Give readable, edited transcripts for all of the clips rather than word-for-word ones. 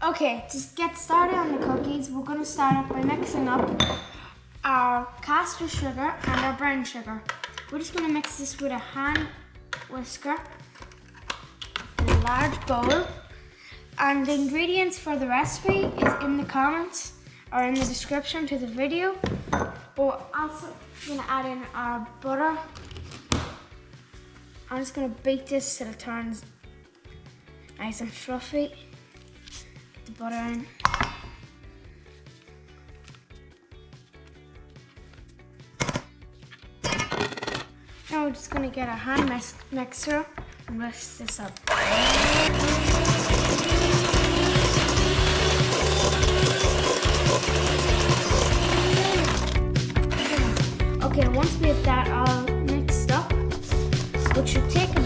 Okay, to get started on the cookies, we're going to start off by mixing up our caster sugar and our brown sugar. We're just going to mix this with a hand whisker in a large bowl. And the ingredients for the recipe is in the comments or in the description to the video. But we're also going to add in our butter. I'm just going to beat this till it turns nice and fluffy. Get the butter in. Now we're just going to get a hand mixer and whisk this up. Okay, once we have that all mixed up, which should take a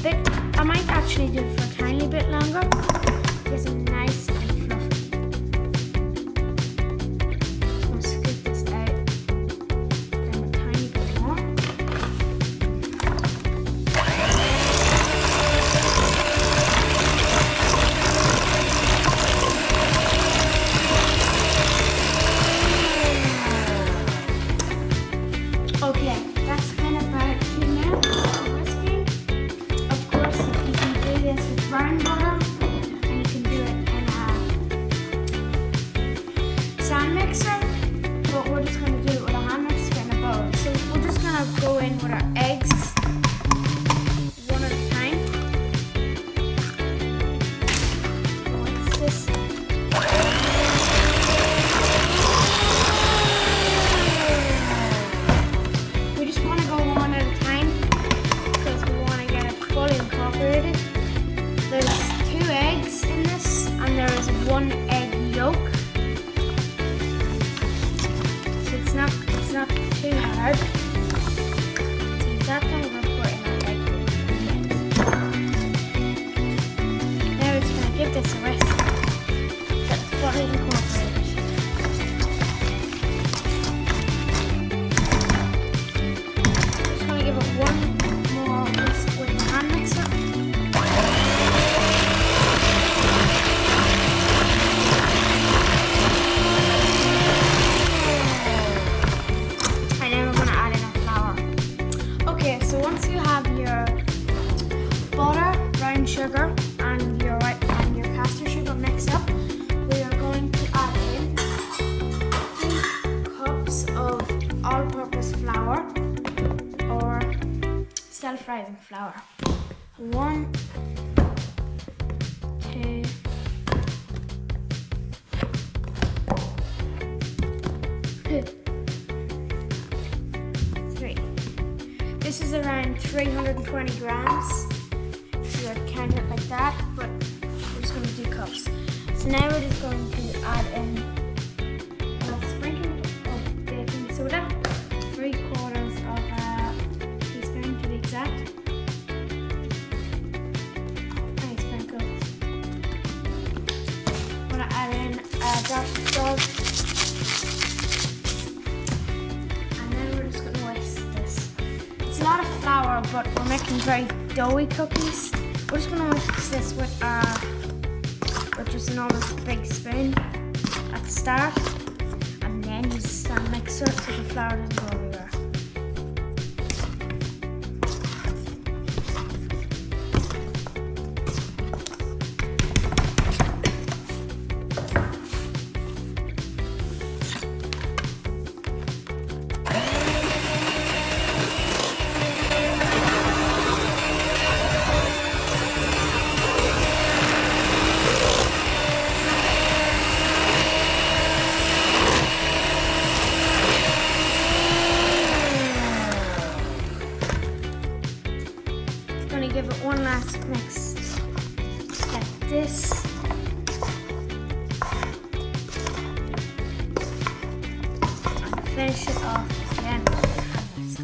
bit, I might actually do it for a tiny bit longer, because it's nice and fluffy. So I'll scoop this out, then a tiny bit more. Okay, that's kind of about 2 minutes of whisking. Of course, you can do this with brown butter, and you can do it in a stand mixer, but we're just going to do it with a hand mixer in a bowl. So we're just going to go in with our eggs, one at a time. What's this? We just want to go one at a time because we want to get it fully incorporated. There's 2 eggs in this and there is 1 egg yolk. So it's not too hard. So that time we're going to put in our egg yolk. Now we're just going to give this a whisk. Get it fully incorporated. Give it one more whisk with the hand mixer. And then we're going to add in our flour. Okay, so once you have your butter, brown sugar, and your caster sugar mixed up, we are going to add in 3 cups of all-purpose flour. Or self-rising flour. 1, 2, 3. This is around 320 grams. If you would count it like that, but we're just going to do cups. So now we're just going to add in a sprinkle of baking soda, 3/4 of a teaspoon to be exact. Nice sprinkle. I'm going to add in a dash of salt. And then we're just going to whisk this. It's a lot of flour, but we're making very doughy cookies. We're just going to whisk this with just an almost big spoon at the start. And then use a stand mixer so the flour doesn't go everywhere. Going to give it one last mix like this. And finish it off again with the hand mixer.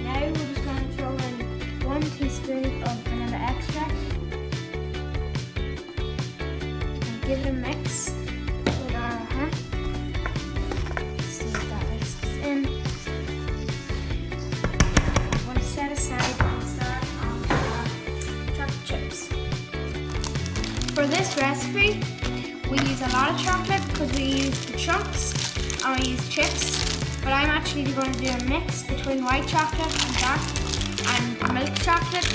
Now we're just going to throw in 1 teaspoon of vanilla extract. Give it a mix with our we use a lot of chocolate because we use the chunks and we use chips. But I'm actually going to do a mix between white chocolate and dark and milk chocolate.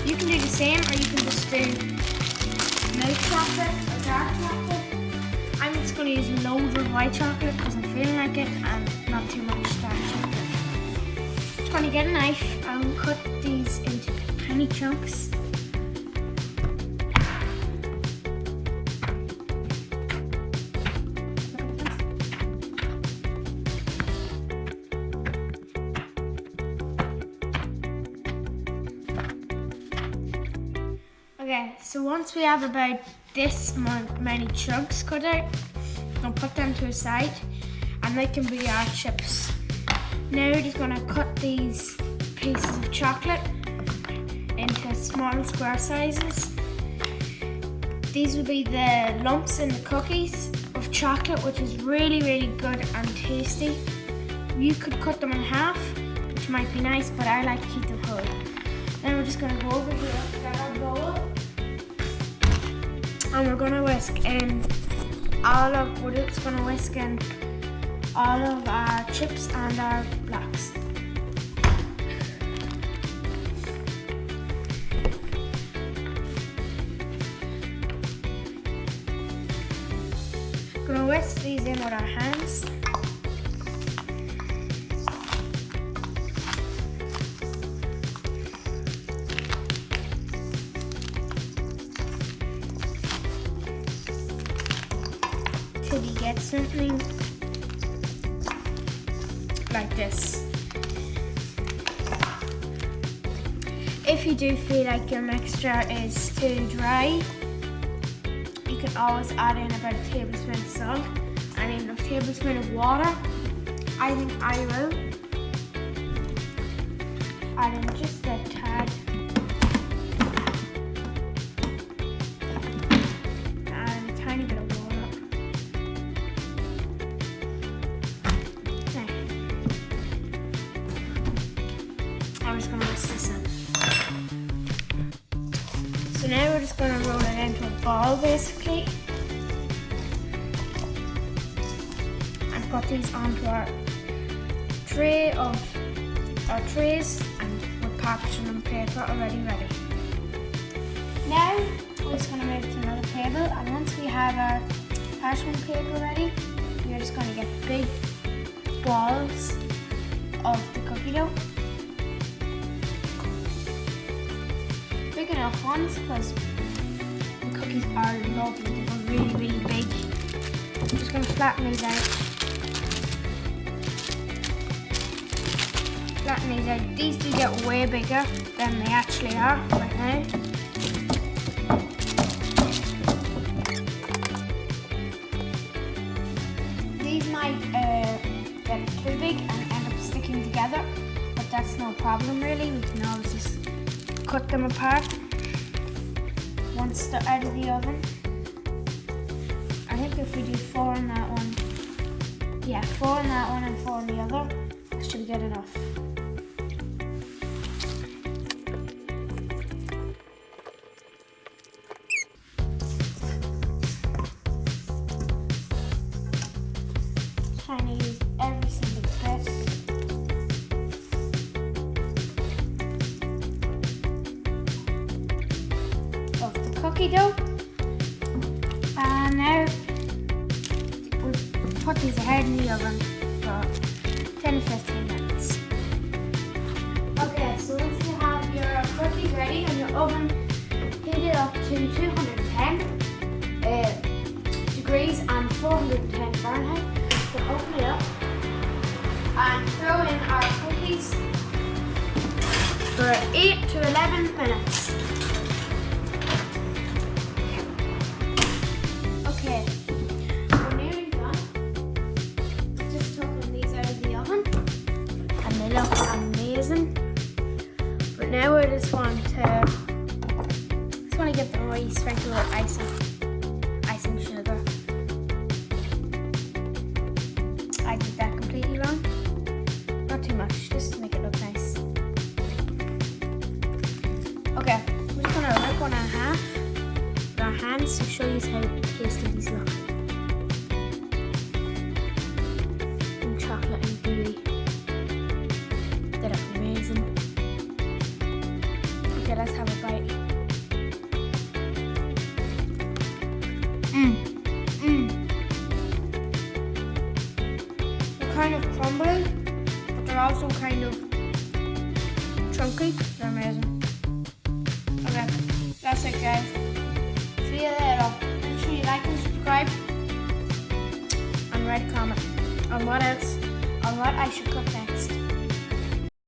You can do the same, or you can just do milk chocolate or dark chocolate. I'm just going to use loads of white chocolate because I'm feeling like it, and not too much dark chocolate. Just going to get a knife and cut these into tiny chunks. Okay, so once we have about this many chunks cut out, we'll put them to a side, and they can be our chips. Now we're just going to cut these pieces of chocolate into small square sizes. These will be the lumps in the cookies of chocolate, which is really, really good and tasty. You could cut them in half, which might be nice, but I like to keep them whole. Then we're just going to go over here, get our bowl, and we're going to whisk in all of our chips and our blocks. Going to whisk these in with our hands. Till you get something like this. If you do feel like your mixture is too dry, you can always add in about a tablespoon of salt and a tablespoon of water. I think I will add in just a tad. And a tiny bit of water. Okay. I'm just going to whisk this in. So now we're just going to roll it into a ball basically, and put these onto our trays, and with parchment paper already ready. Now we're just going to move to another table, and once we have our parchment paper ready, we're just going to get big balls of the cookie dough. Big enough ones because the cookies are lovely. They're really, really big. I'm just going to flatten these out. Flatten these out. These do get way bigger than they actually are right now. These might get too big and end up sticking together, but that's no problem really. We can always just cut them apart once they're out of the oven. I think if we do 4 in that one, 4 in that one and 4 in the other, that should be good enough. Trying to use every single bit. Cookie dough, and now we'll put these ahead in the oven for 10 to 15 minutes. Okay, so once you have your cookies ready and your oven heated up to 210 degrees and 410 Fahrenheit, we'll open it up and throw in our cookies for 8 to 11 minutes. Okay, we're nearly done. Just taking these out of the oven, and they look amazing. But now we just want to give them a wee sprinkle of icing sugar. I did that completely wrong. Not too much, just to make it look nice. Okay, we're just gonna rip one in half with our hands to show you how tasty these are amazing. Okay, that's it guys. See you later. Make sure you like and subscribe. And write a comment on what else, on what I should cook next.